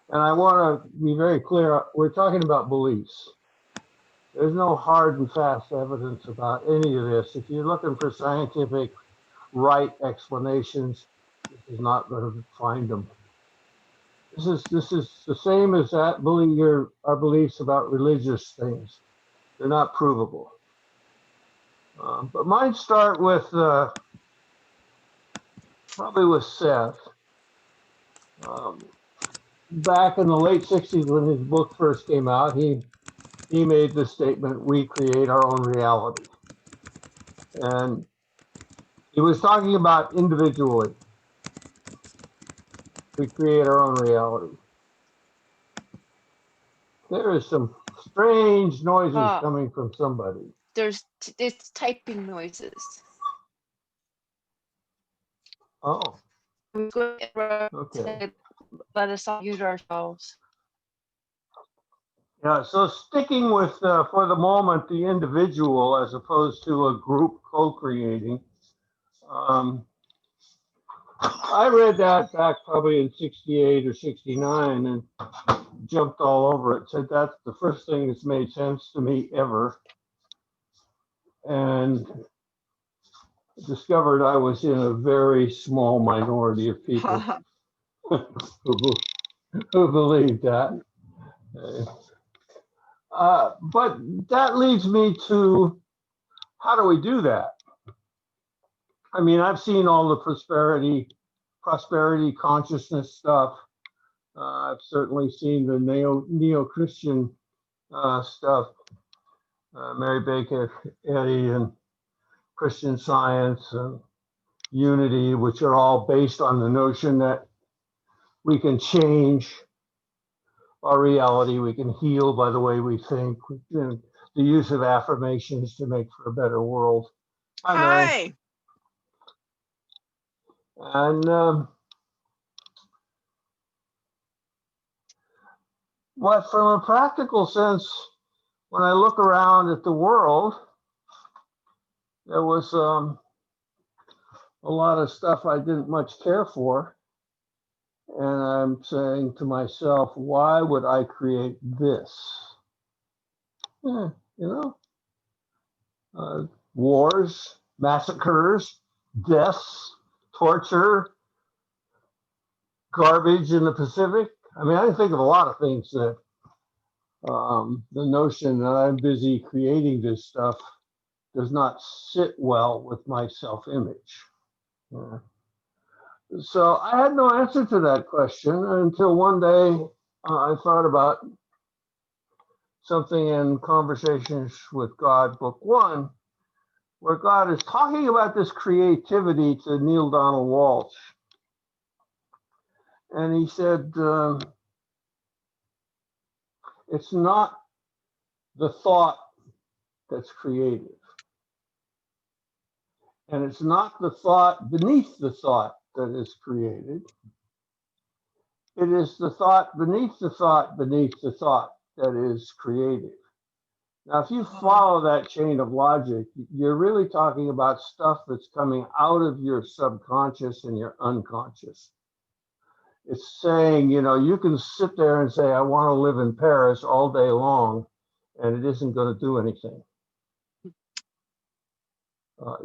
And I want to be very clear, we're talking about beliefs. There's no hard and fast evidence about any of this. If you're looking for scientific right explanations, this is not going to find them. This is the same as that our beliefs about religious things. They're not provable. But mine start with probably with Seth. Back in the late '60s, when his book first came out, he made the statement, "We create our own reality," and he was talking about individually. We create our own reality. There is some strange noises coming from somebody. It's typing noises. Oh. Okay. Let us all mute ourselves. Yeah, so sticking with, for the moment, the individual as opposed to a group co-creating. I read that back probably in '68 or '69 and jumped all over it. Said that's the first thing that's made sense to me ever. And discovered I was in a very small minority of people who believed that. But that leads me to, how do we do that? I mean, I've seen all the prosperity consciousness stuff. I've certainly seen the neo-Christian stuff, Mary Baker Eddy and Christian Science and Unity, which are all based on the notion that we can change our reality, we can heal by the way we think, the use of affirmations to make for a better world. Hi, Mary. And but from a practical sense, when I look around at the world, there was a lot of stuff I didn't much care for. And I'm saying to myself, why would I create this? Wars, massacres, deaths, torture, garbage in the Pacific. I mean, I think of a lot of things that the notion that I'm busy creating this stuff does not sit well with my self-image. So I had no answer to that question until one day I thought about something in Conversations with God, Book 1, where God is talking about this creativity to Neil Donald Walsh. And he said, it's not the thought that's creative. And it's not the thought beneath the thought that is created. It is the thought beneath the thought beneath the thought that is creative. Now, if you follow that chain of logic, you're really talking about stuff that's coming out of your subconscious and your unconscious. It's saying, you can sit there and say, I want to live in Paris all day long, and it isn't going to do anything.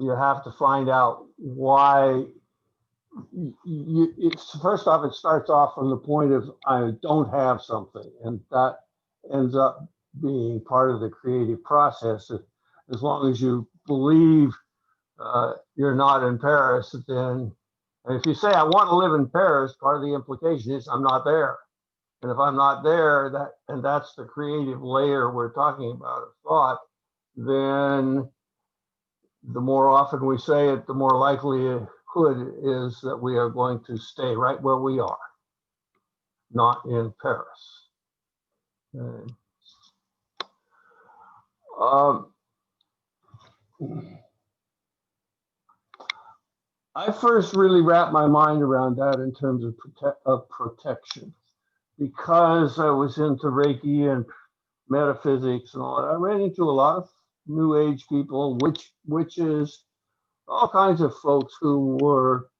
You have to find out why. First off, it starts off from the point of I don't have something, and that ends up being part of the creative process. As long as you believe you're not in Paris, then if you say I want to live in Paris, part of the implication is I'm not there. And if I'm not there, that's the creative layer we're talking about of thought, then the more often we say it, the more likelihood is that we are going to stay right where we are, not in Paris. I first really wrapped my mind around that in terms of protection, because I was into Reiki and metaphysics and all that. I ran into a lot of New Age people, witches, all kinds of folks who were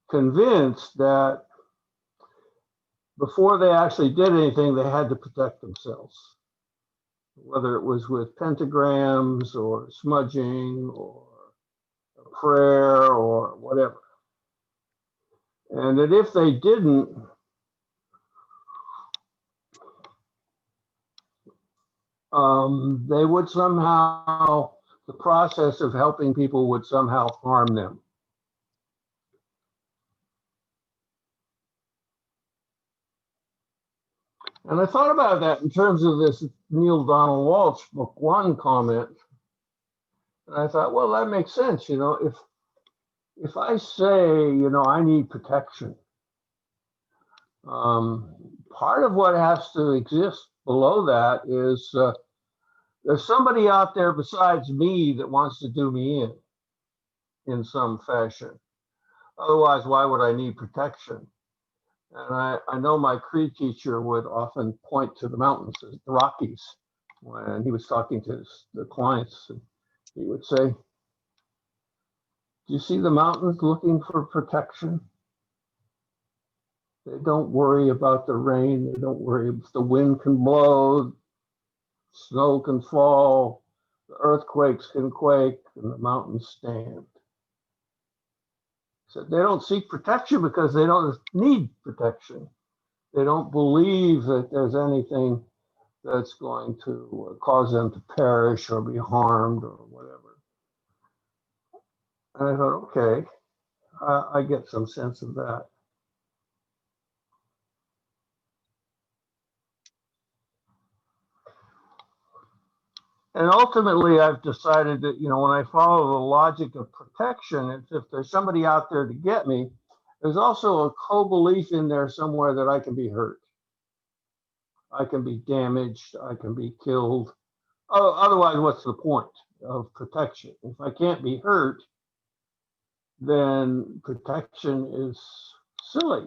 convinced that before they actually did anything, they had to protect themselves, whether it was with pentagrams or smudging or a prayer or whatever. And that if they didn't, they would somehow, the process of helping people would somehow harm them. And I thought about that in terms of this Neil Donald Walsh book one comment. And I thought, well, that makes sense. You know, if I say, you know, I need protection, part of what has to exist below that is there's somebody out there besides me that wants to do me in some fashion. Otherwise, why would I need protection? And I know my Cree teacher would often point to the mountains, the Rockies, when he was talking to the clients. And he would say, do you see the mountains looking for protection? They don't worry about the rain. They don't worry if the wind can blow, snow can fall, the earthquakes can quake, and the mountains stand. So they don't seek protection because they don't need protection. They don't believe that there's anything that's going to cause them to perish or be harmed or whatever. And I thought, okay, I get some sense of that. And ultimately, I've decided that, you know, when I follow the logic of protection, if there's somebody out there to get me, there's also a co-belief in there somewhere that I can be hurt. I can be damaged. I can be killed. Oh, otherwise, what's the point of protection? If I can't be hurt, then protection is silly.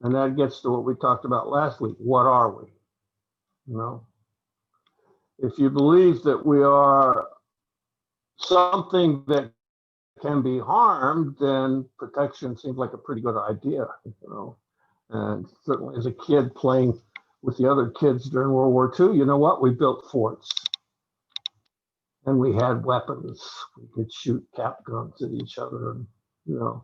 And that gets to what we talked about last week. What are we? You know, if you believe that we are something that can be harmed, then protection seems like a pretty good idea, you know. And certainly as a kid playing with the other kids during World War II, you know what? We built forts and we had weapons. We could shoot cap guns at each other, and, you know,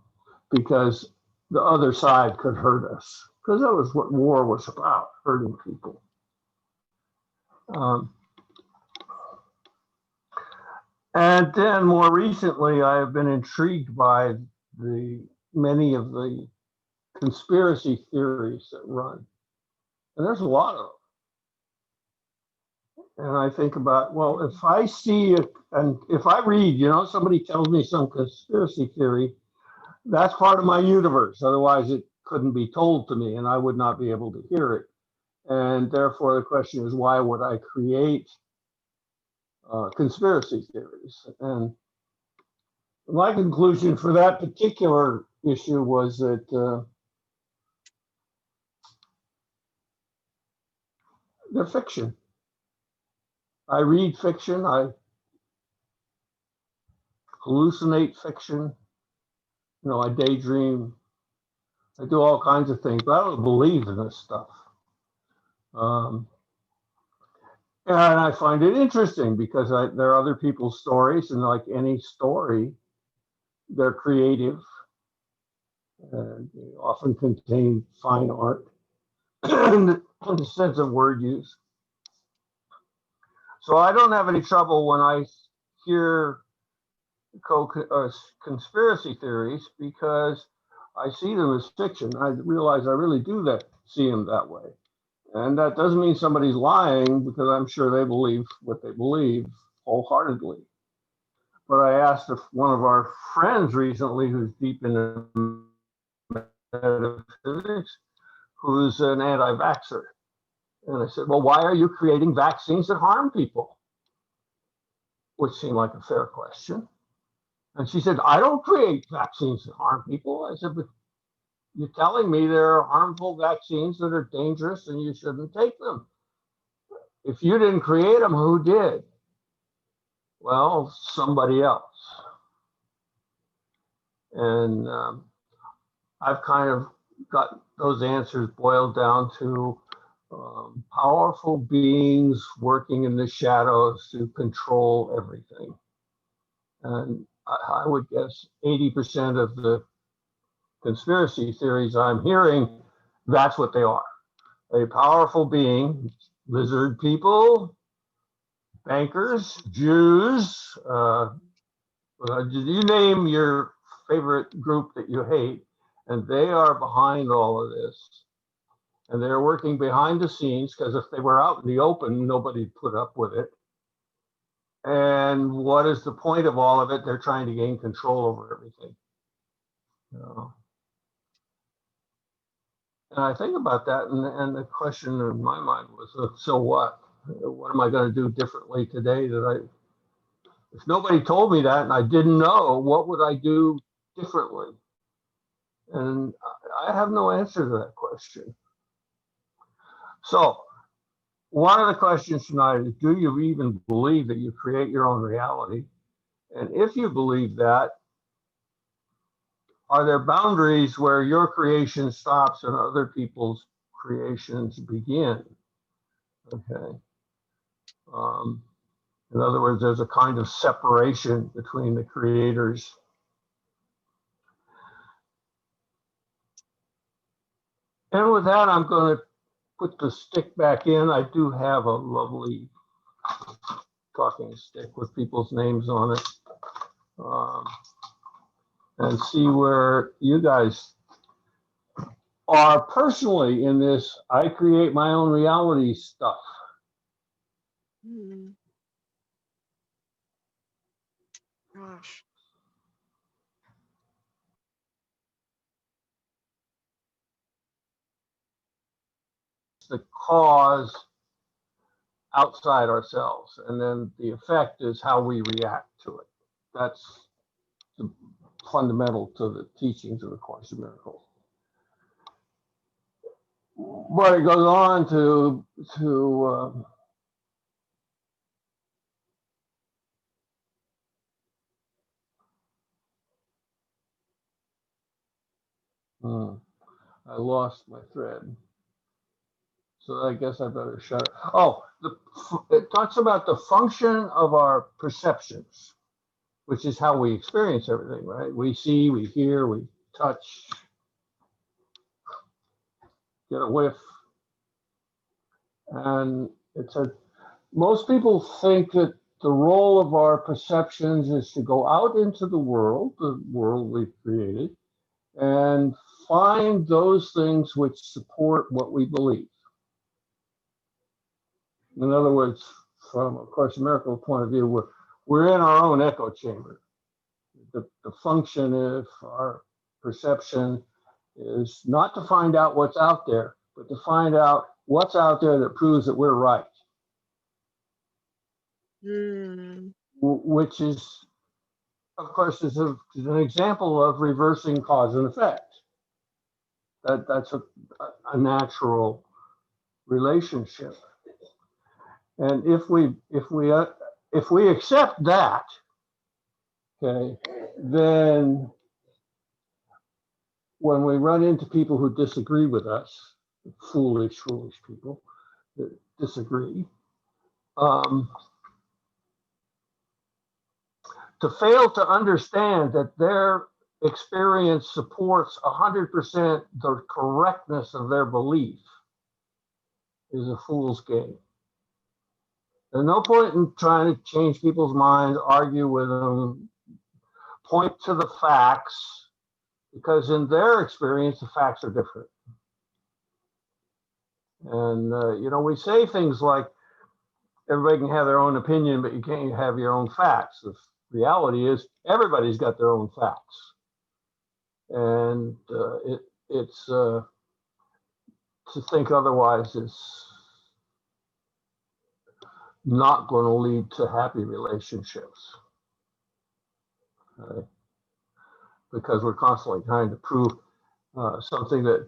because the other side could hurt us, because that was what war was about, hurting people. And then more recently, I have been intrigued by many of the conspiracy theories that run. And there's a lot of them. And I think about, well, if I see it, and if I read, you know, somebody tells me some conspiracy theory, that's part of my universe. Otherwise, it couldn't be told to me and I would not be able to hear it. And therefore, the question is, why would I create conspiracy theories? And my conclusion for that particular issue was that they're fiction. I read fiction, I hallucinate fiction, you know, I daydream, I do all kinds of things, but I don't believe in this stuff. And I find it interesting because there are other people's stories, and like any story, they're creative and they often contain fine art and a sense of word use. So I don't have any trouble when I hear conspiracy theories because I see them as fiction. I realize I really do see them that way. And that doesn't mean somebody's lying, because I'm sure they believe what they believe wholeheartedly. But I asked one of our friends recently who's deep into metaphysics, who's an anti-vaxxer. And I said, well, why are you creating vaccines that harm people? Which seemed like a fair question. And she said, I don't create vaccines that harm people. I said, but you're telling me there are harmful vaccines that are dangerous and you shouldn't take them. If you didn't create them, who did? Well, somebody else. And I've kind of got those answers boiled down to powerful beings working in the shadows to control everything. And I would guess 80% of the conspiracy theories I'm hearing, that's what they are. A powerful being, lizard people, bankers, Jews, you name your favorite group that you hate, and they are behind all of this. And they're working behind the scenes, because if they were out in the open, nobody'd put up with it. And what is the point of all of it? They're trying to gain control over everything. You know? And I think about that, and the question in my mind was, so what? What am I going to do differently today if nobody told me that and I didn't know, what would I do differently? And I have no answer to that question. So one of the questions tonight is, do you even believe that you create your own reality? And if you believe that, are there boundaries where your creation stops and other people's creations begin? Okay. In other words, there's a kind of separation between the creators. And with that, I'm going to put the stick back in. I do have a lovely talking stick with people's names on it. And see where you guys are personally in this I create my own reality stuff. Gosh. The cause outside ourselves, and then the effect is how we react to it. That's the fundamental to the teachings of the Course in Miracles. But it goes on to I lost my thread, so I guess I better shut it. Oh, it talks about the function of our perceptions, which is how we experience everything, right? We see, we hear, we touch, get a whiff. And it said, most people think that the role of our perceptions is to go out into the world we've created, and find those things which support what we believe. In other words, from a Course in Miracles point of view, we're in our own echo chamber. The function of our perception is not to find out what's out there, but to find out what's out there that proves that we're right. Which is, of course, is an example of reversing cause and effect. That's a natural relationship. And if we accept that, okay, then when we run into people who disagree with us, foolish people that disagree, to fail to understand that their experience supports 100% the correctness of their belief is a fool's game. There's no point in trying to change people's minds, argue with them, point to the facts, because in their experience, the facts are different. And, we say things like, everybody can have their own opinion, but you can't have your own facts. The reality is everybody's got their own facts. And it's to think otherwise is not going to lead to happy relationships. Okay? Because we're constantly trying to prove something that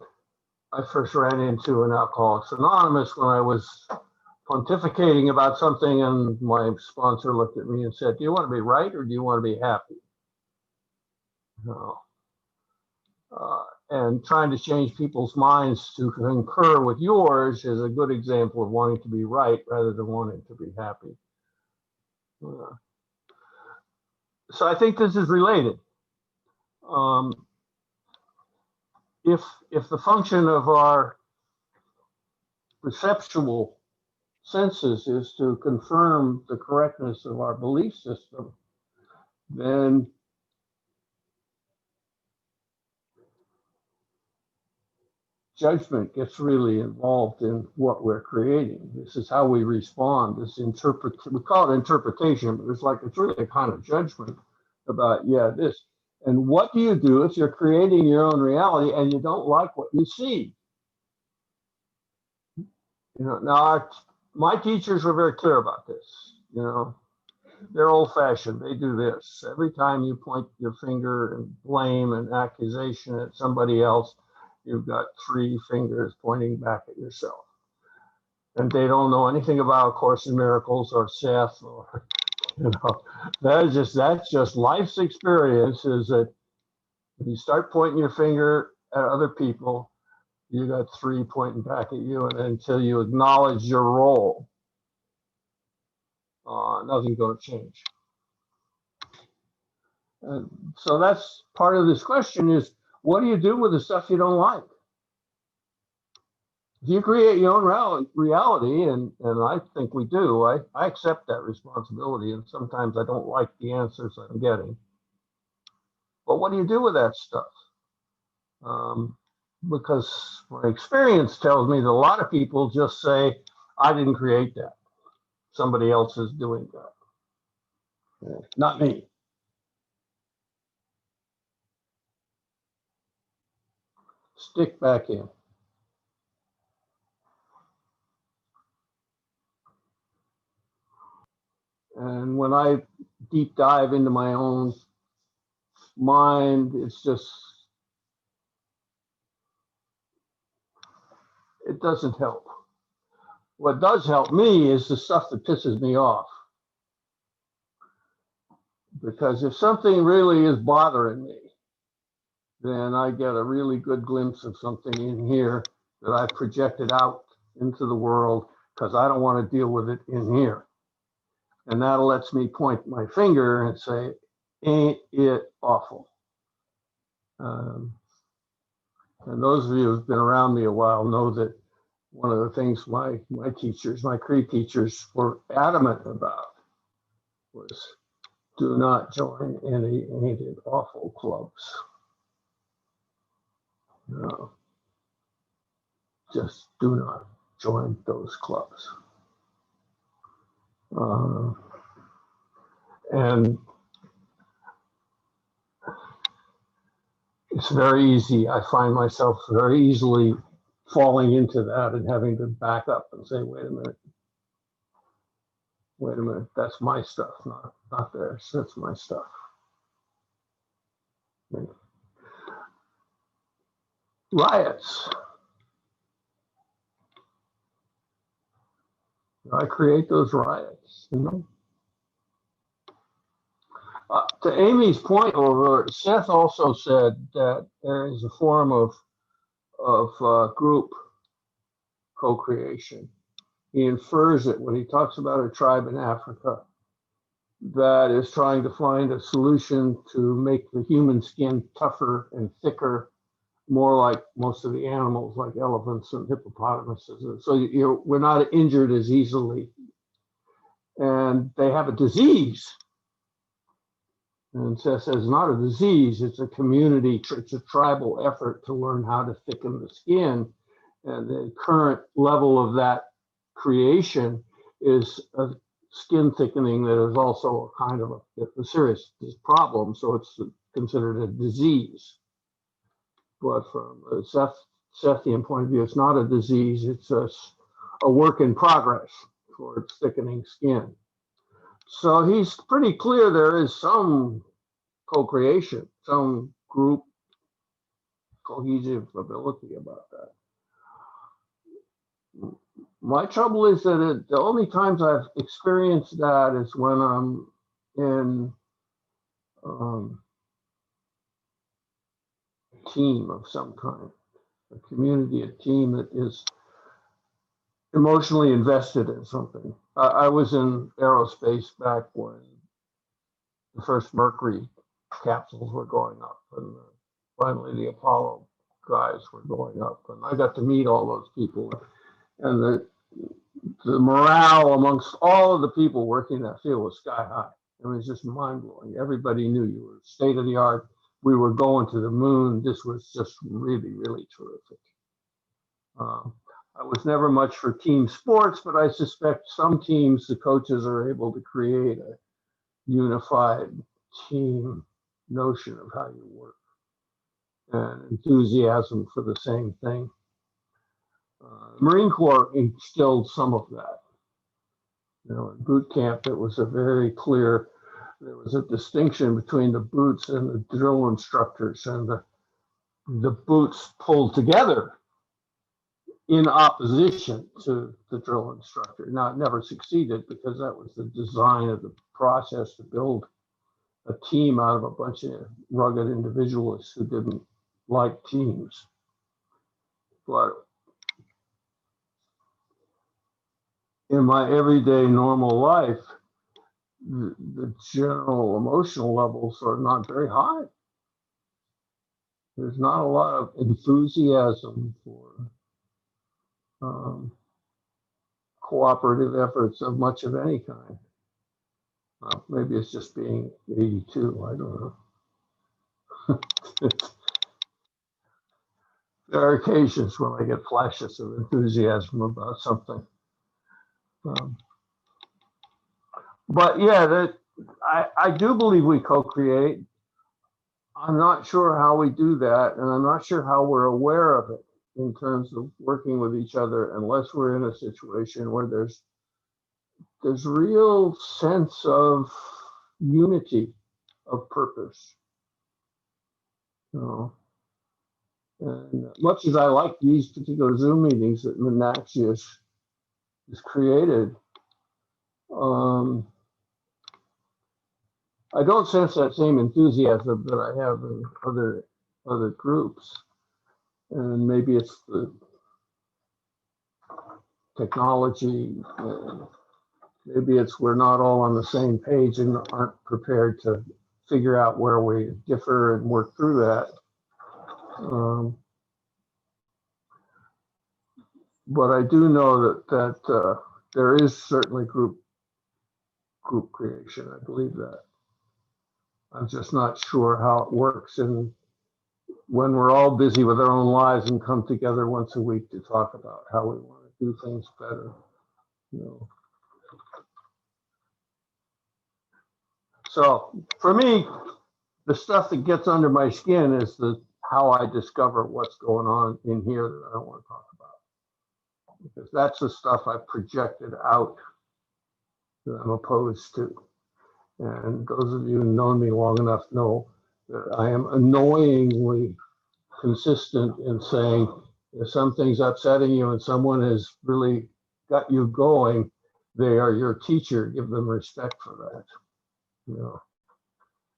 I first ran into in Alcoholics Anonymous when I was pontificating about something, and my sponsor looked at me and said, do you want to be right or do you want to be happy? No. And trying to change people's minds to concur with yours is a good example of wanting to be right rather than wanting to be happy. So I think this is related. If the function of our perceptual senses is to confirm the correctness of our belief system, then judgment gets really involved in what we're creating. This is how we respond. This we call it interpretation, but it's really a kind of judgment about, yeah, this. And what do you do if you're creating your own reality and you don't like what you see? Now my teachers were very clear about this. They're old-fashioned. They do this. Every time you point your finger and blame and accusation at somebody else, you've got 3 fingers pointing back at yourself. And they don't know anything about Course in Miracles or Seth or, that's just life's experience, is that when you start pointing your finger at other people, you got 3 pointing back at you, and until you acknowledge your role, nothing's going to change. So that's part of this question is, what do you do with the stuff you don't like? You create your own reality, and I think we do. I accept that responsibility, and sometimes I don't like the answers I'm getting. But what do you do with that stuff? Because my experience tells me that a lot of people just say, I didn't create that. Somebody else is doing that. Not me. Stick back in. And when I deep dive into my own mind, it doesn't help. What does help me is the stuff that pisses me off. Because if something really is bothering me, then I get a really good glimpse of something in here that I've projected out into the world because I don't want to deal with it in here. And that lets me point my finger and say, ain't it awful? And those of you who've been around me a while know that one of the things my teachers, my Cree teachers, were adamant about was, do not join any ain't it awful clubs. No, just do not join those clubs. And it's very easy. I find myself very easily falling into that and having to back up and say, wait a minute, that's my stuff, not theirs. That's my stuff. Riots. I create those riots, To Amy's point over, Seth also said that there is a form of group co-creation. He infers it when he talks about a tribe in Africa that is trying to find a solution to make the human skin tougher and thicker, more like most of the animals, like elephants and hippopotamuses. So we're not injured as easily. And they have a disease. And Seth says, it's not a disease, it's a community, it's a tribal effort to learn how to thicken the skin. And the current level of that creation is a skin thickening that is also a kind of a serious problem. So it's considered a disease. But from a Sethian point of view, it's not a disease, it's a work in progress towards thickening skin. So he's pretty clear there is some co-creation, some group cohesive ability about that. My trouble is that the only times I've experienced that is when I'm in team of some kind, a community, a team that is emotionally invested in something. I was in aerospace back when the first Mercury capsules were going up, and finally the Apollo guys were going up, and I got to meet all those people, and the morale amongst all of the people working in that field was sky high. It was just mind blowing. Everybody knew you were state of the art. We were going to the moon. This was just really, really terrific. I was never much for team sports, but I suspect some teams, the coaches are able to create a unified team notion of how you work and enthusiasm for the same thing. The Marine Corps instilled some of that. You know, in boot camp, it was a very clear, there was a distinction between the boots and the drill instructors, and the boots pulled together in opposition to the drill instructor. Now, it never succeeded because that was the design of the process to build a team out of a bunch of rugged individualists who didn't like teams. But in my everyday normal life, the general emotional levels are not very high. There's not a lot of enthusiasm for cooperative efforts of much of any kind. Maybe it's just being 82, I don't know. There are occasions when I get flashes of enthusiasm about something. But yeah, I do believe we co-create. I'm not sure how we do that, and I'm not sure how we're aware of it in terms of working with each other, unless we're in a situation where there's real sense of unity of purpose. You know, and much as I like these particular Zoom meetings that Menaxius has created, I don't sense that same enthusiasm that I have in other groups. And maybe it's the technology, maybe it's we're not all on the same page and aren't prepared to figure out where we differ and work through that. But I do know that there is certainly group creation. I believe that. I'm just not sure how it works, and when we're all busy with our own lives and come together once a week to talk about how we want to do things better, you know. So for me, the stuff that gets under my skin is how I discover what's going on in here that I don't want to talk about, because that's the stuff I've projected out that I'm opposed to. And those of you who know me long enough know that I am annoyingly consistent in saying if something's upsetting you and someone has really got you going, they are your teacher. Give them respect for that. You know,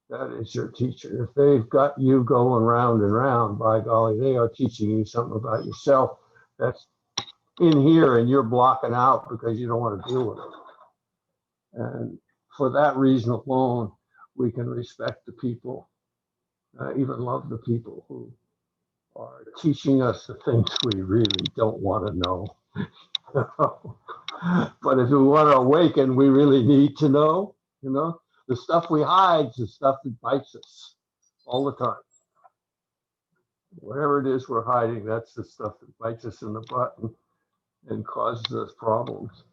that is your teacher. If they've got you going round and round, by golly, they are teaching you something about yourself that's in here and you're blocking out because you don't want to deal with it. And for that reason alone, we can respect the people, even love the people who are teaching us the things we really don't want to know. But if we want to awaken, we really need to know, you know, the stuff we hide is the stuff that bites us all the time. Whatever it is we're hiding, that's the stuff that bites us in the butt and causes us problems.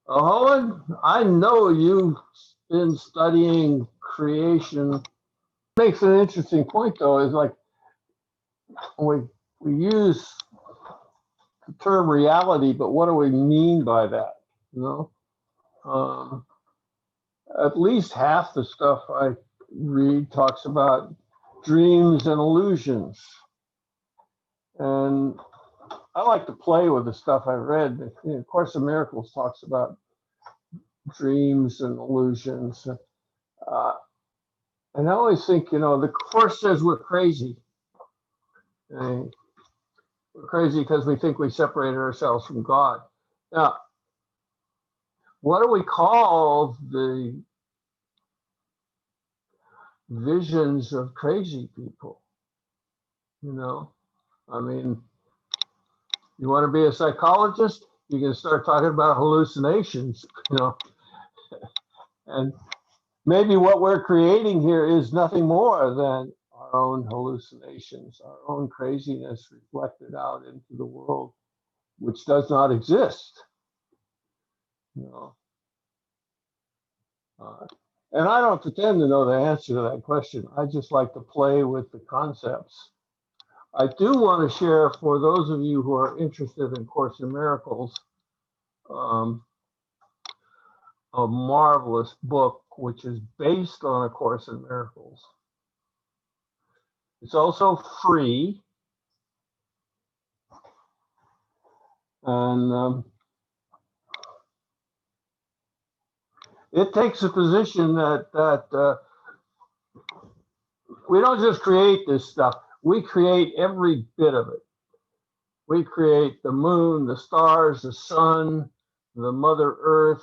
Owen, I know you've been studying creation. Makes an interesting point, though, is like we use the term reality, but what do we mean by that? You know, at least half the stuff I read talks about dreams and illusions, and I like to play with the stuff I read. You know, Course in Miracles talks about dreams and illusions. And I always think, the Course says we're crazy. And we're crazy because we think we separated ourselves from God. Now, what do we call the visions of crazy people? I mean, you want to be a psychologist, you can start talking about hallucinations, and maybe what we're creating here is nothing more than our own hallucinations, our own craziness reflected out into the world, which does not exist. And I don't pretend to know the answer to that question. I just like to play with the concepts. I do want to share, for those of you who are interested in Course in Miracles, a marvelous book which is based on A Course in Miracles. It's also free, and it takes a position that we don't just create this stuff, we create every bit of it. We create the moon, the stars, the sun, the Mother Earth.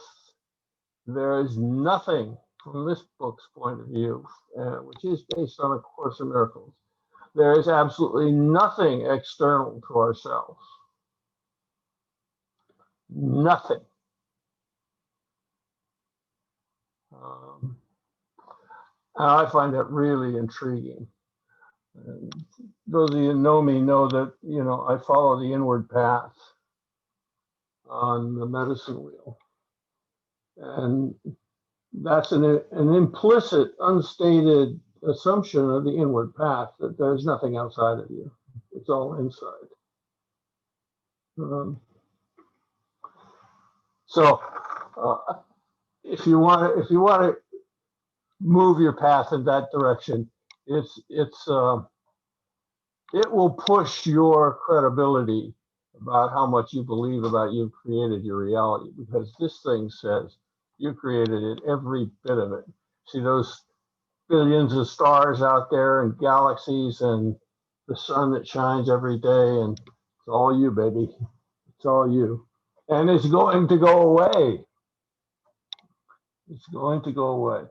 There is nothing, from this book's point of view, which is based on A Course in Miracles, there is absolutely nothing external to ourselves. Nothing. And I find that really intriguing. And those of you who know me know that, I follow the inward path on the medicine wheel. And that's an implicit, unstated assumption of the inward path, that there's nothing outside of you. It's all inside. So if you want to move your path in that direction, it will push your credibility about how much you believe about you've created your reality, because this thing says you created it, every bit of it. See those billions of stars out there and galaxies and the sun that shines every day, and it's all you, baby. It's all you. And it's going to go away. It's going to go away.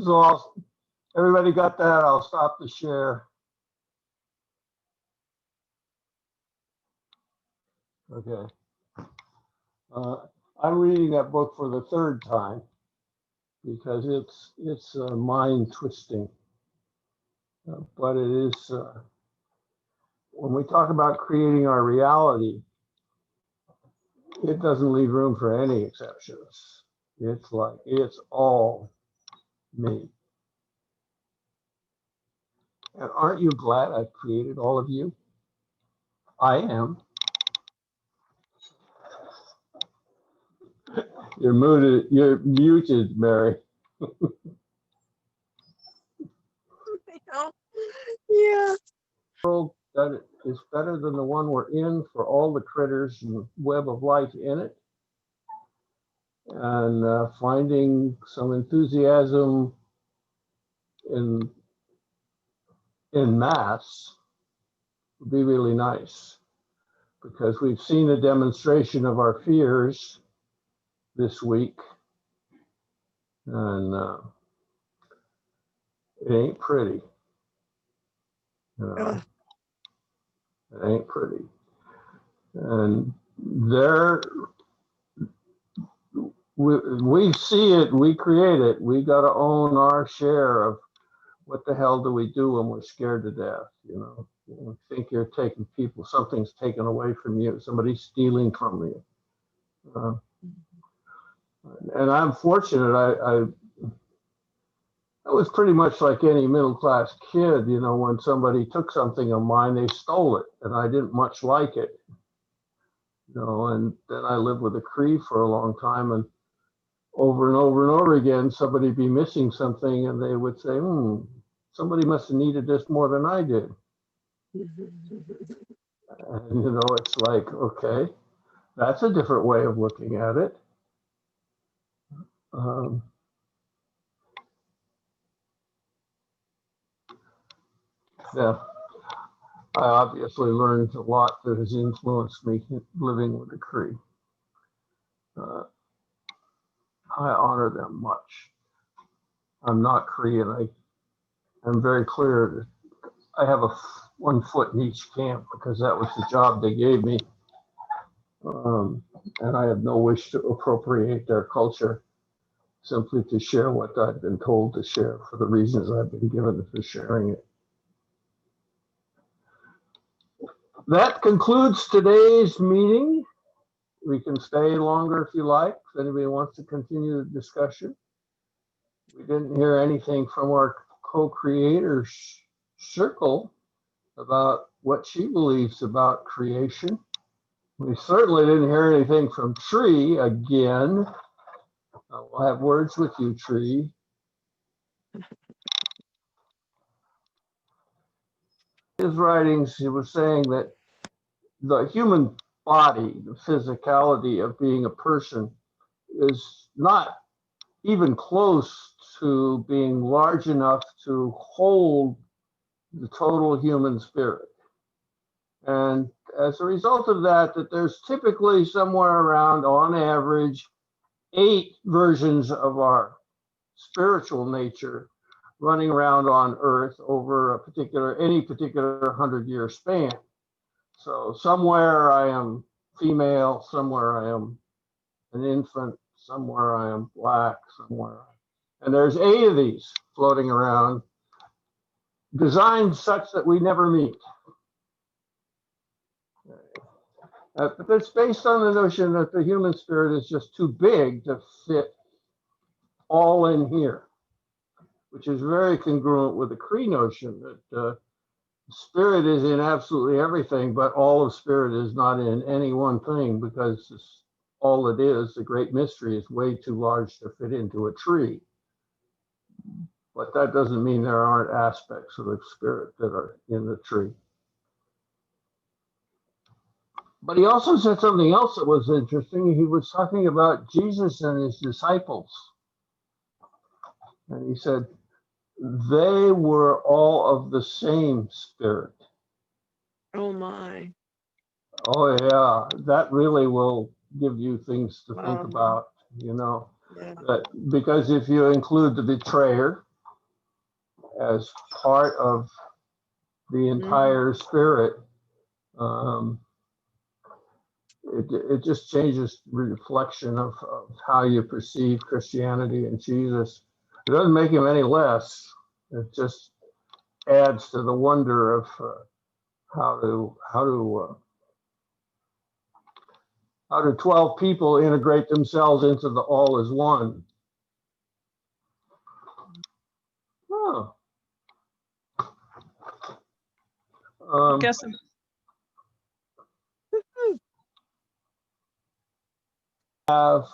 So everybody got that? I'll stop the share. Okay. I'm reading that book for the third time because it's mind twisting, but it is. When we talk about creating our reality, it doesn't leave room for any exceptions. It's like it's all me. And aren't you glad I've created all of you? I am. You're muted, Mary. Yeah. World that is better than the one we're in, for all the critters and web of life in it. And finding some enthusiasm in mass would be really nice, because we've seen a demonstration of our fears this week, and it ain't pretty. It ain't pretty. And there, we see it, we create it. We got to own our share of what the hell do we do when we're scared to death? You think you're taking people, something's taken away from you, somebody's stealing from you. And I'm fortunate. I was pretty much like any middle-class kid. When somebody took something of mine, they stole it, and I didn't much like it. And then I lived with a Cree for a long time, and over and over and over again, somebody'd be missing something, and they would say, somebody must have needed this more than I did. And, it's like, okay, that's a different way of looking at it. Yeah, I obviously learned a lot that has influenced me living with the Cree. Uh, I honor them much. I'm not Cree, and I'm very clear that I have 1 foot in each camp because that was the job they gave me. And I have no wish to appropriate their culture, simply to share what I've been told to share for the reasons I've been given for sharing it. That concludes today's meeting. We can stay longer if you like, if anybody wants to continue the discussion. We didn't hear anything from our co-creator circle about what she believes about creation. We certainly didn't hear anything from Tree again. We'll have words with you, Tree. His writings, he was saying that the human body, the physicality of being a person, is not even close to being large enough to hold the total human spirit. And as a result of that, that there's typically somewhere around, on average, 8 versions of our spiritual nature running around on Earth over any particular 100-year span. So somewhere I am female, somewhere I am an infant, somewhere I am black, and there's 8 of these floating around, designed such that we never meet. But that's based on the notion that the human spirit is just too big to fit all in here, which is very congruent with the Cree notion that spirit is in absolutely everything, but all of spirit is not in any one thing, because all it is, the great mystery, is way too large to fit into a tree. But that doesn't mean there aren't aspects of the spirit that are in the tree. But he also said something else that was interesting. He was talking about Jesus and his disciples. And he said, they were all of the same spirit. Oh my. Oh, yeah, that really will give you things to think Wow. about, you know. Yeah. Because if you include the betrayer as part of the entire spirit, it just changes reflection of how you perceive Christianity and Jesus. It doesn't make him any less. It just adds to the wonder of how do 12 people integrate themselves into the all as one. Oh. I guess Have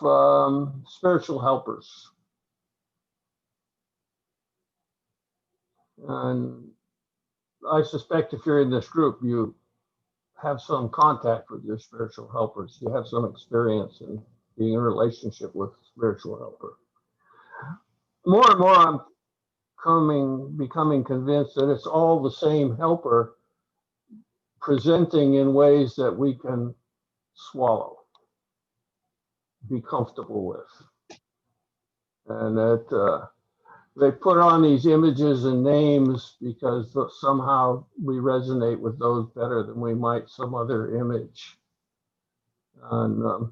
spiritual helpers. And I suspect if you're in this group, you have some contact with your spiritual helpers. You have some experience in being in a relationship with a spiritual helper. More and more, I'm becoming convinced that it's all the same helper presenting in ways that we can swallow, be comfortable with. And that they put on these images and names because somehow we resonate with those better than we might some other image. And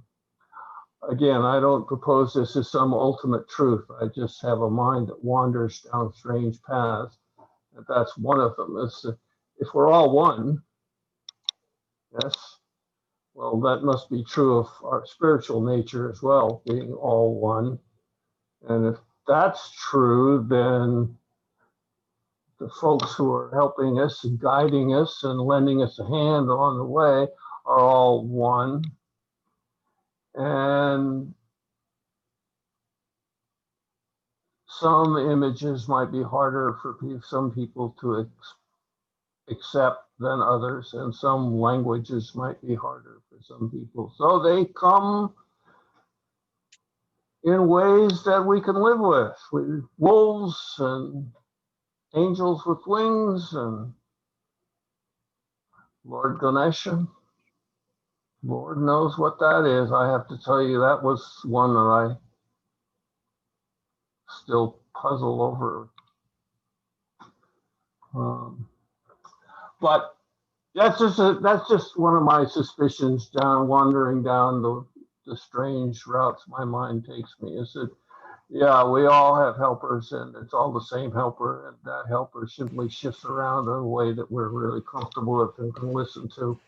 again, I don't propose this as some ultimate truth. I just have a mind that wanders down strange paths. And that's one of them. If we're all one, yes, well, that must be true of our spiritual nature as well, being all one. And if that's true, then the folks who are helping us and guiding us and lending us a hand on the way are all one. And some images might be harder for some people to accept than others, and some languages might be harder for some people. So they come in ways that we can live with wolves and angels with wings and Lord Ganesha. Lord knows what that is. I have to tell you, that was one that I still puzzle over. But that's just one of my suspicions down wandering down the strange routes my mind takes me. Is that yeah, we all have helpers and it's all the same helper, and that helper simply shifts around in a way that we're really comfortable with and can listen to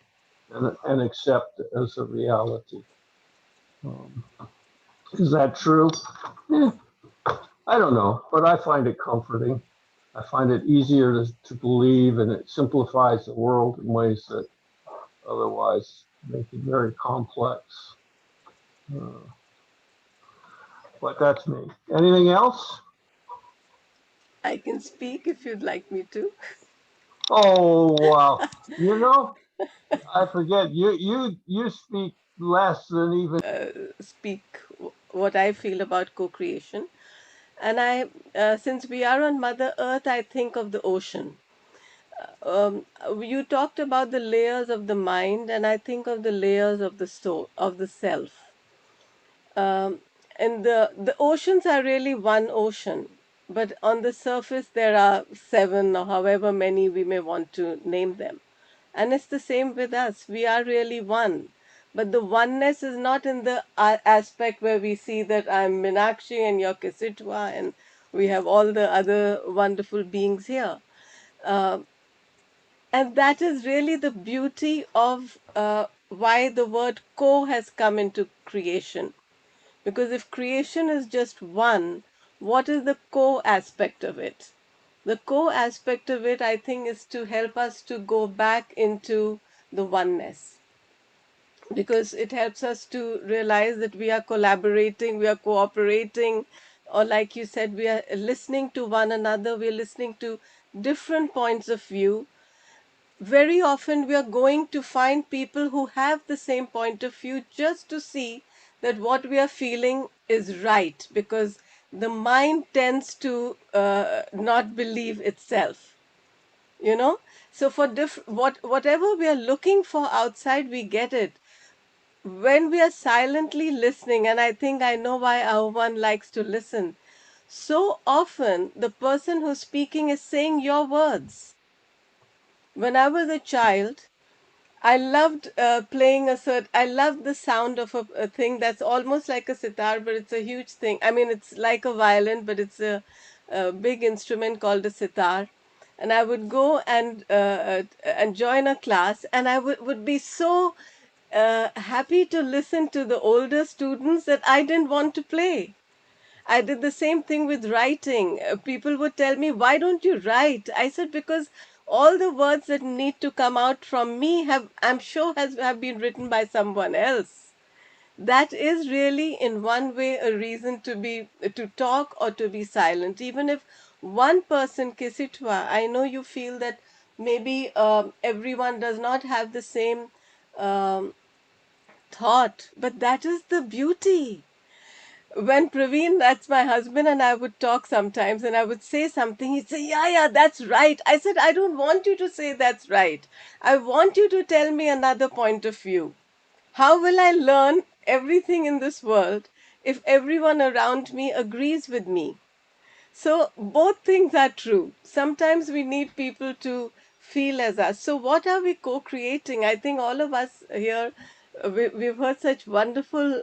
and accept as a reality. Um, is that true? Yeah, I don't know, but I find it comforting. I find it easier to believe, and it simplifies the world in ways that otherwise make it very complex. Uh, but that's me. Anything else? I can speak if you'd like me to. Oh wow! You know, I forget. You speak less than even. Speak what I feel about co-creation. And since we are on Mother Earth, I think of the ocean. You talked about the layers of the mind, and I think of the layers of the soul, of the self. Um, and the oceans are really one ocean, but on the surface there are seven or however many we may want to name them. And it's the same with us. We are really one. But the oneness is not in the aspect where we see that I'm Minakshi and you're Ksitew and we have all the other wonderful beings here. Uh, and that is really the beauty of why the word co has come into creation. Because if creation is just one, what is the co aspect of it? The co aspect of it, I think, is to help us to go back into the oneness, because it helps us to realize that we are collaborating, we are cooperating, or like you said, we are listening to one another, we are listening to different points of view. Very often we are going to find people who have the same point of view just to see that what we are feeling is right, because the mind tends to not believe itself, you know. So for whatever we are looking for outside, we get it when we are silently listening. And I think I know why our one likes to listen. So often the person who's speaking is saying your words. When I was a child, I loved playing I loved the sound of a thing that's almost like a sitar, but it's a huge thing. I mean, it's like a violin, but it's a big instrument called a sitar. And I would go and join a class, and I would be so happy to listen to the older students that I didn't want to play. I did the same thing with writing. People would tell me, "Why don't you write?" I said, "Because all the words that need to come out from me I'm sure, have been written by someone else." That is really, in one way, a reason to talk or to be silent. Even if one person, Kisitwa, I know you feel that maybe everyone does not have the same um, thought, but that is the beauty. When Praveen, that's my husband, and I would talk sometimes and I would say something, he'd say, "Yeah, yeah, that's right." I said, "I don't want you to say that's right. I want you to tell me another point of view. How will I learn everything in this world if everyone around me agrees with me?" So both things are true. Sometimes we need people to feel as us. So what are we co-creating? I think all of us here, we've heard such wonderful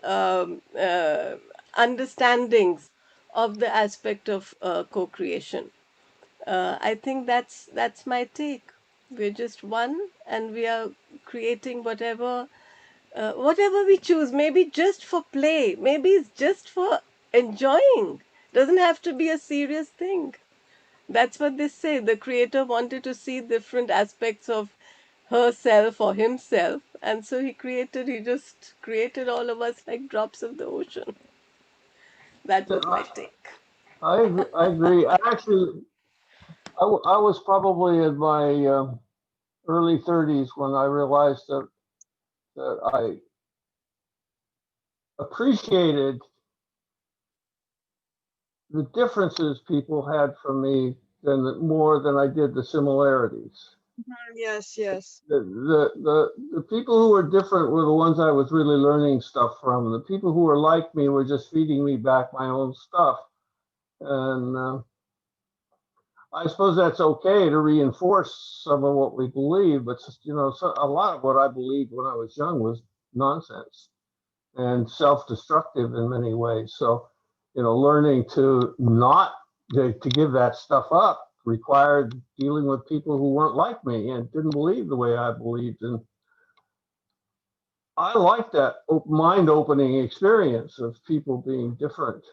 understandings of the aspect of co-creation. I think that's my take. We're just one, and we are creating whatever we choose. Maybe just for play. Maybe it's just for enjoying. Doesn't have to be a serious thing. That's what they say. The creator wanted to see different aspects of herself or himself, and so he just created all of us like drops of the ocean. That was my take. I agree. I actually, I was probably in my early 30s when I realized that I appreciated the differences people had from me more than I did the similarities. Yes, yes. The people who were different were the ones I was really learning stuff from. The people who were like me were just feeding me back my own stuff. And I suppose that's okay to reinforce some of what we believe, but so a lot of what I believed when I was young was nonsense and self-destructive in many ways. So, learning to not to give that stuff up required dealing with people who weren't like me and didn't believe the way I believed. And I like that mind-opening experience of people being different.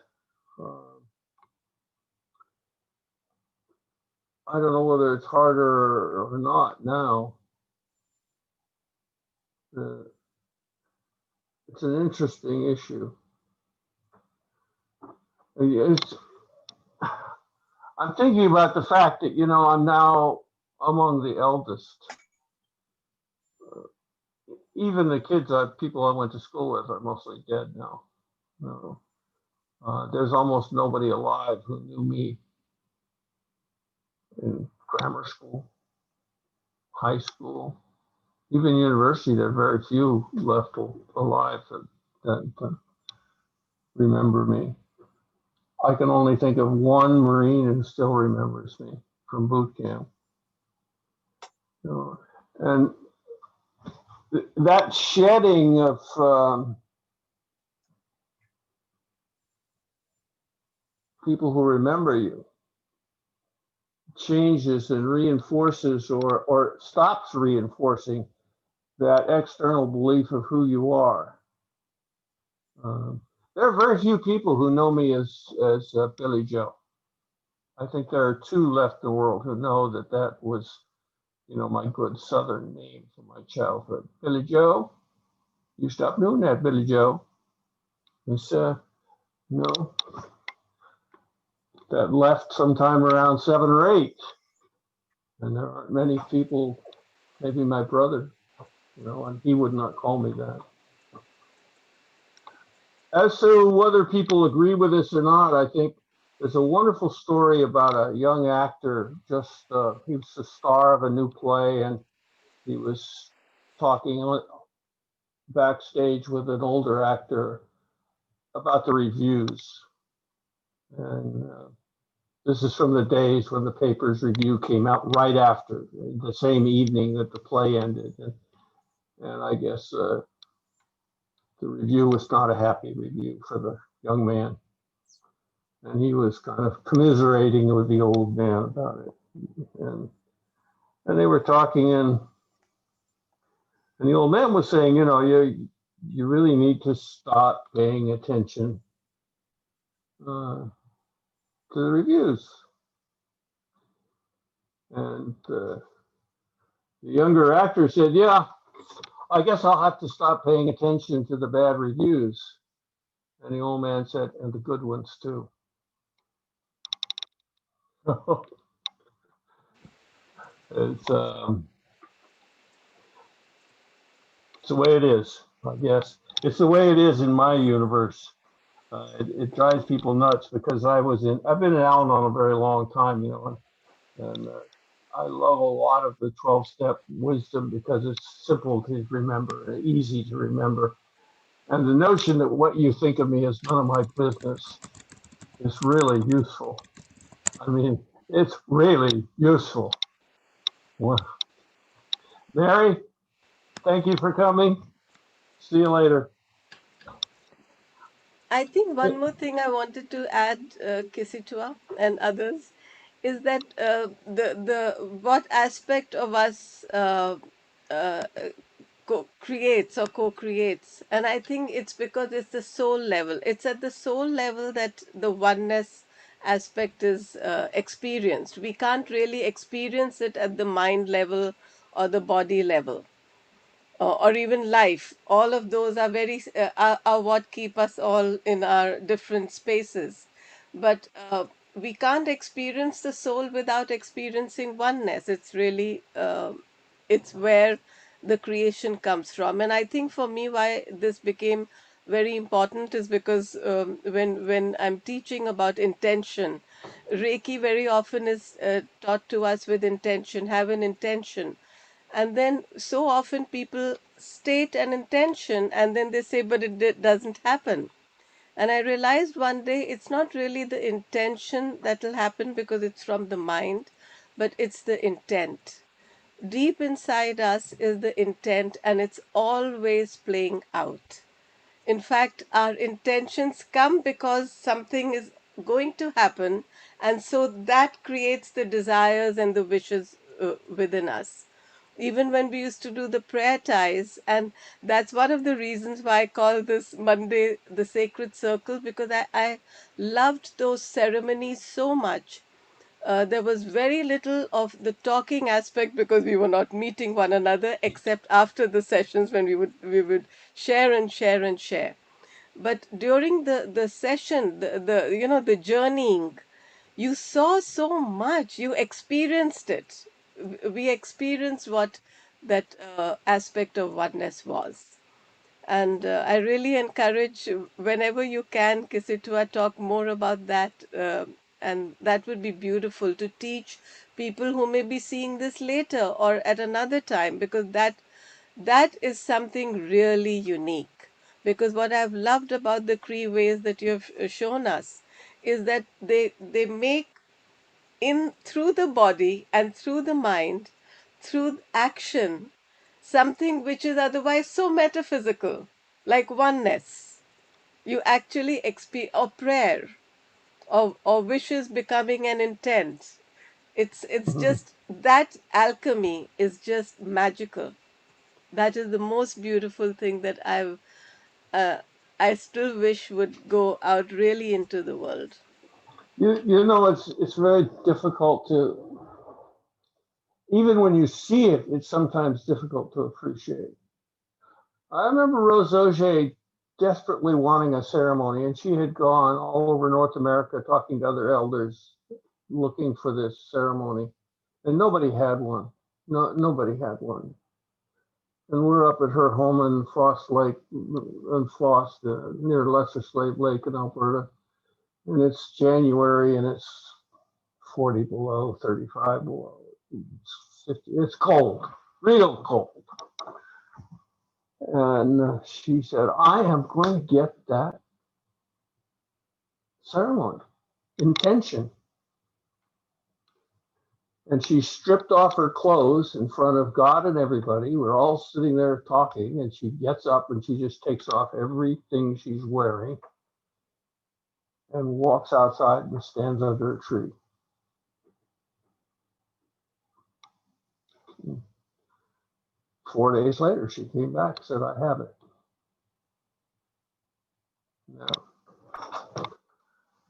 Uh, I don't know whether it's harder or not now. Uh, it's an interesting issue. It's, I'm thinking about the fact that, I'm now among the eldest. Even the kids, people I went to school with are mostly dead now. No. There's almost nobody alive who knew me in grammar school, high school, even university. There are very few left alive that remember me. I can only think of one Marine who still remembers me from boot camp. And that shedding of people who remember you changes and reinforces or stops reinforcing that external belief of who you are. There are very few people who know me as Billy Joe. I think there are two left in the world who know that was, my good Southern name from my childhood. Billy Joe, you stop doing that, Billy Joe. It's, that left sometime around 7 or 8. And there aren't many people, maybe my brother, and he would not call me that. As to whether people agree with this or not, I think there's a wonderful story about a young actor. He was the star of a new play, and he was talking backstage with an older actor about the reviews. And this is from the days when the paper's review came out right after, the same evening that the play ended. And I guess the review was not a happy review for the young man. And he was kind of commiserating with the old man about it. And they were talking, and the old man was saying, you really need to stop paying attention to the reviews. And the younger actor said, yeah, I guess I'll have to stop paying attention to the bad reviews. And the old man said, and the good ones too. It's the way it is, I guess. It's the way it is in my universe. It drives people nuts because I've been in Al-Anon a very long time, and I love a lot of the 12-step wisdom because it's simple to remember, easy to remember. And the notion that what you think of me is none of my business is really useful. I mean, it's really useful. Well, Mary, thank you for coming. See you later. I think one more thing I wanted to add, Ksitew and others, is that the what aspect of us uh, creates or co-creates, and I think it's because it's the soul level. It's at the soul level that the oneness aspect is experienced. We can't really experience it at the mind level or the body level or even life. All of those are are what keep us all in our different spaces. But we can't experience the soul without experiencing oneness. It's really it's where the creation comes from. And I think for me, why this became very important is because when I'm teaching about intention, Reiki very often is taught to us with intention, have an intention. And then so often people state an intention and then they say, but it doesn't happen. And I realized one day it's not really the intention that will happen because it's from the mind, but it's the intent. Deep inside us is the intent, and it's always playing out. In fact, our intentions come because something is going to happen, and so that creates the desires and the wishes within us. Even when we used to do the prayer ties, and that's one of the reasons why I call this Monday the sacred circle, because I loved those ceremonies so much. There was very little of the talking aspect because we were not meeting one another except after the sessions when we would share and share and share. But during the session, the the journeying, you saw so much, you experienced it. We experienced what that aspect of oneness was. And I really encourage, whenever you can, Kisitua, talk more about that. And that would be beautiful to teach people who may be seeing this later or at another time, because that is something really unique. Because what I've loved about the Cree ways that you have shown us is that they make, in through the body and through the mind, through action, something which is otherwise so metaphysical, like oneness. You actually experience, or prayer, or wishes becoming an intent. It's just that alchemy is just magical. That is the most beautiful thing that uh, I still wish would go out really into the world. You know, it's very difficult to, even when you see it, it's sometimes difficult to appreciate. I remember Rose Auger desperately wanting a ceremony, and she had gone all over North America talking to other elders looking for this ceremony, and nobody had one. No, nobody had one. And we're up at her home in Frost Lake, near Lesser Slave Lake in Alberta, and it's January, and it's 40 below, 35 below. It's 50. It's cold, real cold. And she said, I am going to get that ceremony, intention. And she stripped off her clothes in front of God and everybody. We're all sitting there talking, and she gets up and she just takes off everything she's wearing and walks outside and stands under a tree. 4 days later, she came back and said, I have it. Now,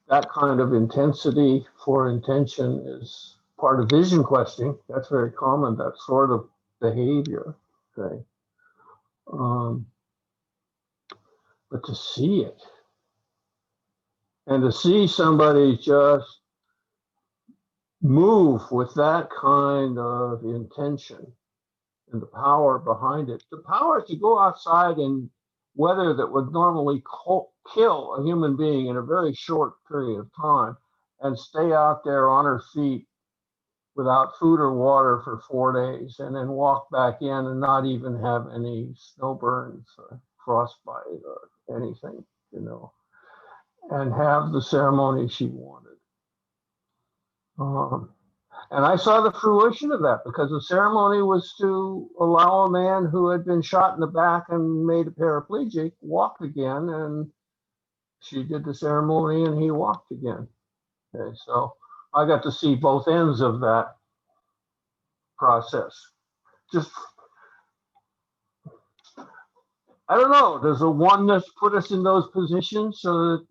that kind of intensity for intention is part of vision questing. That's very common, that sort of behavior. Okay. But to see it, and to see somebody just move with that kind of intention and the power behind it, the power to go outside in weather that would normally kill a human being in a very short period of time, and stay out there on her feet without food or water for 4 days, and then walk back in and not even have any snow burns or frostbite or anything, and have the ceremony she wanted. And I saw the fruition of that, because the ceremony was to allow a man who had been shot in the back and made a paraplegic walk again. And she did the ceremony and he walked again. Okay, so I got to see both ends of that process. Just, I don't know, does the oneness put us in those positions so that,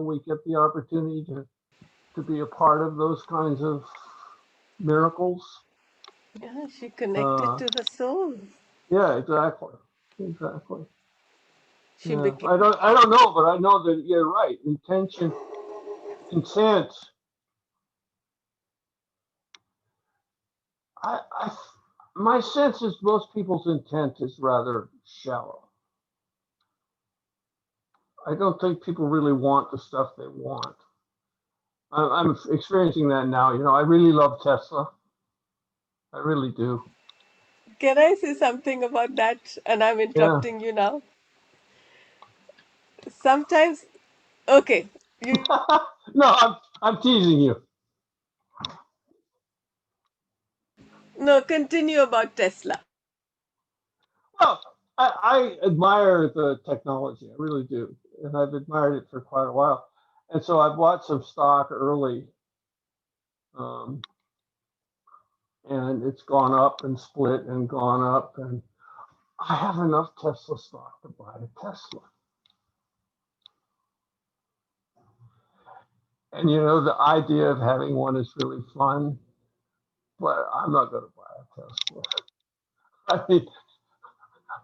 we get the opportunity to be a part of those kinds of miracles? Yeah, she connected to the soul. Yeah, exactly. Exactly. She Yeah, became. I don't know, but I know that you're right. Intention, intent. I, my sense is most people's intent is rather shallow. I don't think people really want the stuff they want. I'm experiencing that now. I really love Tesla. I really do. Can I say something about that? And I'm Yeah. interrupting you now. Sometimes, okay, you No, I'm teasing you. no, continue about Tesla. Well, I admire the technology. I really do, and I've admired it for quite a while. And so I bought some stock early, um, and it's gone up and split and gone up, and I have enough Tesla stock to buy a Tesla. And the idea of having one is really fun, but I'm not going to buy a Tesla. I mean,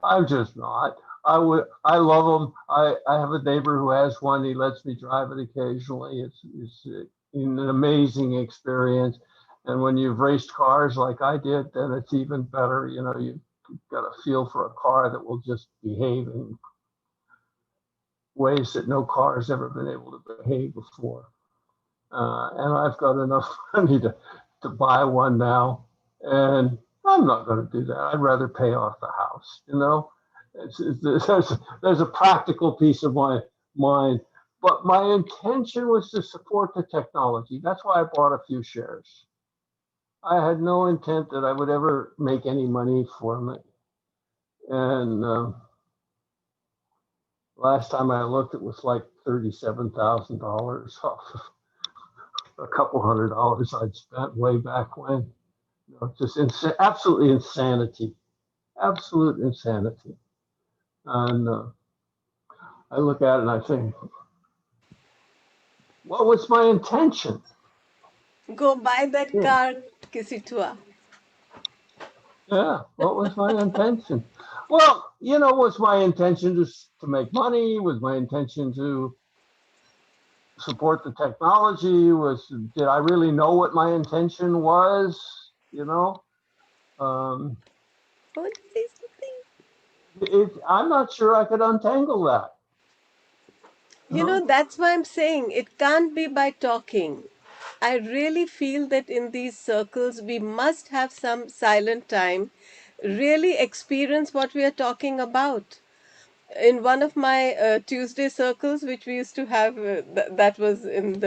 I'm just not. I love them. I have a neighbor who has one. He lets me drive it occasionally. It's an amazing experience. And when you've raced cars like I did, then it's even better. You've got a feel for a car that will just behave in ways that no car has ever been able to behave before. And I've got enough money to buy one now, and I'm not going to do that. I'd rather pay off the house. There's a practical piece of my mind, but my intention was to support the technology. That's why I bought a few shares. I had no intent that I would ever make any money from it. And last time I looked, it was like $37,000 off of a couple $100 I'd spent way back when. Just absolutely insanity, absolute insanity. And I look at it and I think, what was my intention? Go buy that Yeah, car, Kisitua. yeah. What was my intention? Well, was my intention to make money? Was my intention to support the technology? Did I really know what my intention was? You know, um, I want to say something. I'm not sure I could untangle that. You know, That's why I'm saying it can't be by talking. I really feel that in these circles, we must have some silent time, really experience what we are talking about. In one of my Tuesday circles, which we used to have, that was in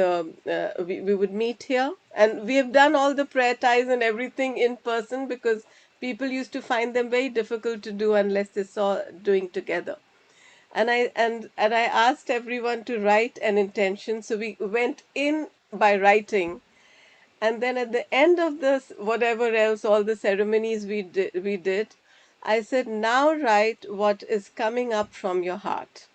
we would meet here. And we have done all the prayer ties and everything in person because people used to find them very difficult to do unless they saw doing together. And I asked everyone to write an intention. So we went in by writing, and then at the end of this, whatever else, all the ceremonies we did, I said, now write what is coming up from your heart.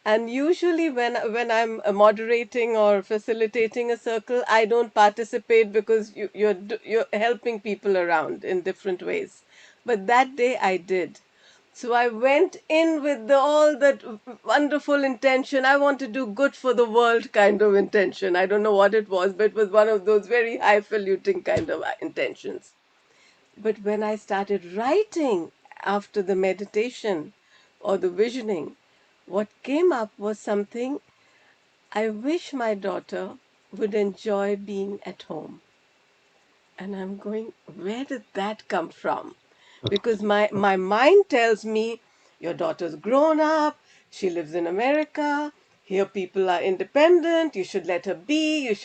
And usually, when I'm moderating or facilitating a circle, I don't participate because you're helping people around in different ways. But that day I did. So I went in with all that wonderful intention. I want to do good for the world kind of intention. I don't know what it was, but it was one of those very highfalutin kind of intentions. But when I started writing after the meditation or the visioning, what came up was something: I wish my daughter would enjoy being at home. And I'm going, where did that come from? Because my mind tells me, your daughter's grown up, she lives in America, here people are independent, you should let her be, you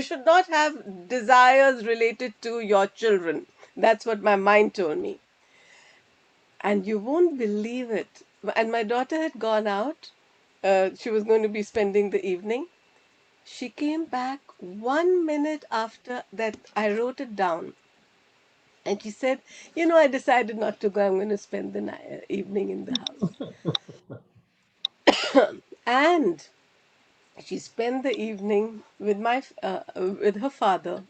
should not have desires related to your children. That's what my mind told me. And you won't believe it. And my daughter had gone out. She was going to be spending the evening. She came back 1 minute after that. I wrote it down. And she said, I decided not to go. I'm going to spend the evening in the house. And she spent the evening with her father.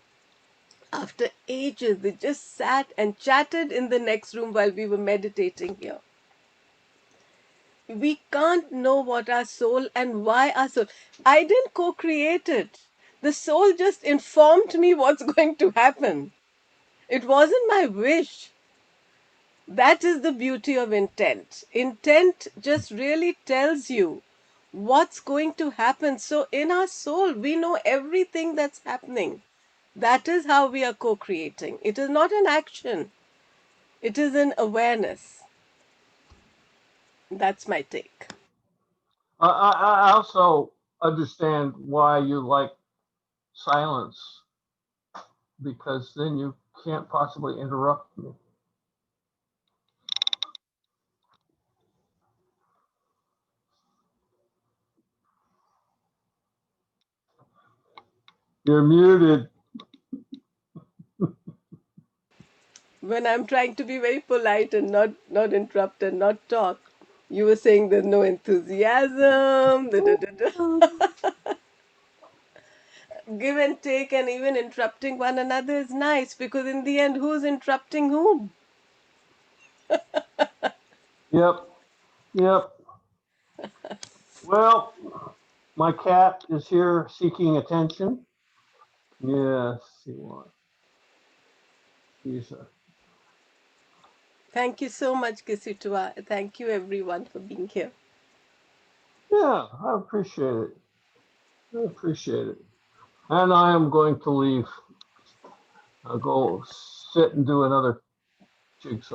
After ages, they just sat and chatted in the next room while we were meditating here. We can't know what our soul and why our soul. I didn't co create it. The soul just informed me what's going to happen. It wasn't my wish. That is the beauty of intent. Intent just really tells you what's going to happen. So in our soul, we know everything that's happening. That is how we are co-creating. It is not an action. It is an awareness. That's my take. I also understand why you like silence, because then you can't possibly interrupt me. You're muted. When I'm trying to be very polite and not interrupt and not talk, you were saying there's no enthusiasm. Da, da, da, da. Give and take, and even interrupting one another is nice, because in the end, who's interrupting whom? Yep, yep. Well, my cat is here seeking attention. Yes, he wants. He's a, Thank you so much, Ksitew. Thank you, everyone, for being here. yeah, I appreciate it. I appreciate it. And I am going to leave. I'll go sit and do another jigsaw.